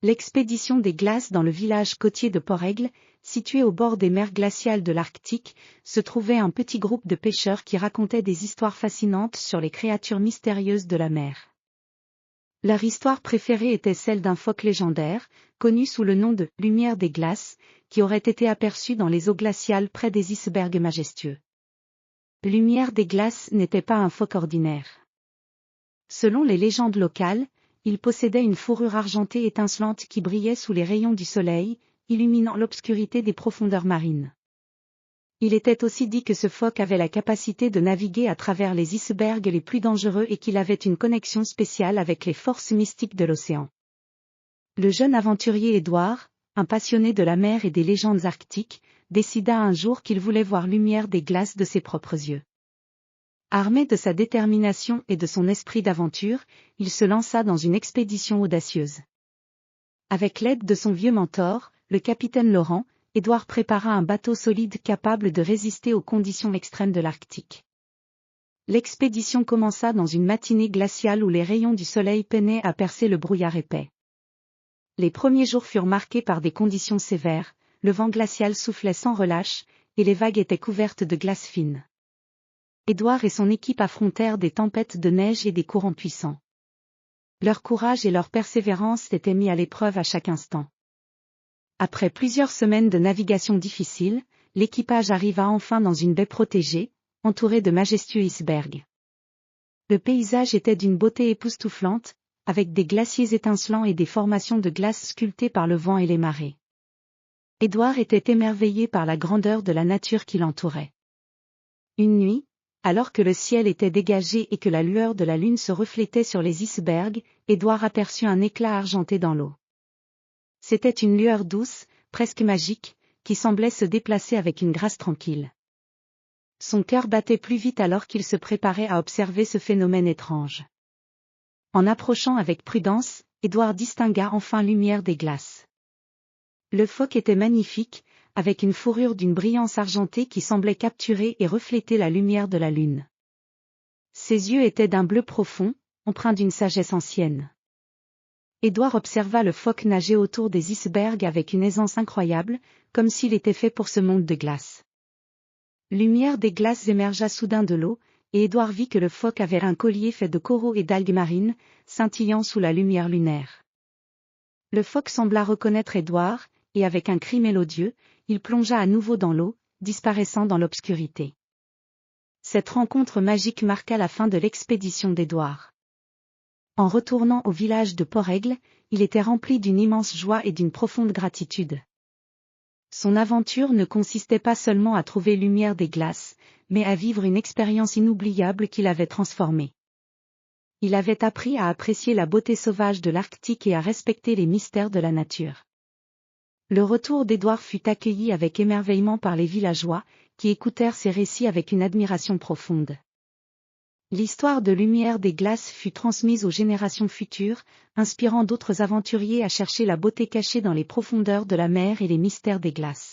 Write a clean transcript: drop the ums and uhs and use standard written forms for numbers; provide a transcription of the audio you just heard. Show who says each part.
Speaker 1: L'expédition des glaces dans le village côtier de Port-Aigle, situé au bord des mers glaciales de l'Arctique, se trouvait un petit groupe de pêcheurs qui racontaient des histoires fascinantes sur les créatures mystérieuses de la mer. Leur histoire préférée était celle d'un phoque légendaire, connu sous le nom de « lumière des glaces », qui aurait été aperçu dans les eaux glaciales près des icebergs majestueux. Lumière des glaces n'était pas un phoque ordinaire. Selon les légendes locales, il possédait une fourrure argentée étincelante qui brillait sous les rayons du soleil, illuminant l'obscurité des profondeurs marines. Il était aussi dit que ce phoque avait la capacité de naviguer à travers les icebergs les plus dangereux et qu'il avait une connexion spéciale avec les forces mystiques de l'océan. Le jeune aventurier Édouard, un passionné de la mer et des légendes arctiques, décida un jour qu'il voulait voir lumière des glaces de ses propres yeux. Armé de sa détermination et de son esprit d'aventure, il se lança dans une expédition audacieuse. Avec l'aide de son vieux mentor, le capitaine Laurent, Édouard prépara un bateau solide capable de résister aux conditions extrêmes de l'Arctique. L'expédition commença dans une matinée glaciale où les rayons du soleil peinaient à percer le brouillard épais. Les premiers jours furent marqués par des conditions sévères, le vent glacial soufflait sans relâche, et les vagues étaient couvertes de glace fine. Édouard et son équipe affrontèrent des tempêtes de neige et des courants puissants. Leur courage et leur persévérance étaient mis à l'épreuve à chaque instant. Après plusieurs semaines de navigation difficile, l'équipage arriva enfin dans une baie protégée, entourée de majestueux icebergs. Le paysage était d'une beauté époustouflante, avec des glaciers étincelants et des formations de glace sculptées par le vent et les marées. Édouard était émerveillé par la grandeur de la nature qui l'entourait. Une nuit, alors que le ciel était dégagé et que la lueur de la lune se reflétait sur les icebergs, Édouard aperçut un éclat argenté dans l'eau. C'était une lueur douce, presque magique, qui semblait se déplacer avec une grâce tranquille. Son cœur battait plus vite alors qu'il se préparait à observer ce phénomène étrange. En approchant avec prudence, Édouard distingua enfin lumière des glaces. Le phoque était magnifique, avec une fourrure d'une brillance argentée qui semblait capturer et refléter la lumière de la lune. Ses yeux étaient d'un bleu profond, empreints d'une sagesse ancienne. Édouard observa le phoque nager autour des icebergs avec une aisance incroyable, comme s'il était fait pour ce monde de glace. Lumière des glaces émergea soudain de l'eau, et Édouard vit que le phoque avait un collier fait de coraux et d'algues marines, scintillant sous la lumière lunaire. Le phoque sembla reconnaître Édouard, et avec un cri mélodieux, il plongea à nouveau dans l'eau, disparaissant dans l'obscurité. Cette rencontre magique marqua la fin de l'expédition d'Édouard. En retournant au village de Port-Aigle, il était rempli d'une immense joie et d'une profonde gratitude. Son aventure ne consistait pas seulement à trouver lumière des glaces, mais à vivre une expérience inoubliable qui l'avait transformé. Il avait appris à apprécier la beauté sauvage de l'Arctique et à respecter les mystères de la nature. Le retour d'Édouard fut accueilli avec émerveillement par les villageois, qui écoutèrent ses récits avec une admiration profonde. L'histoire de lumière des glaces fut transmise aux générations futures, inspirant d'autres aventuriers à chercher la beauté cachée dans les profondeurs de la mer et les mystères des glaces.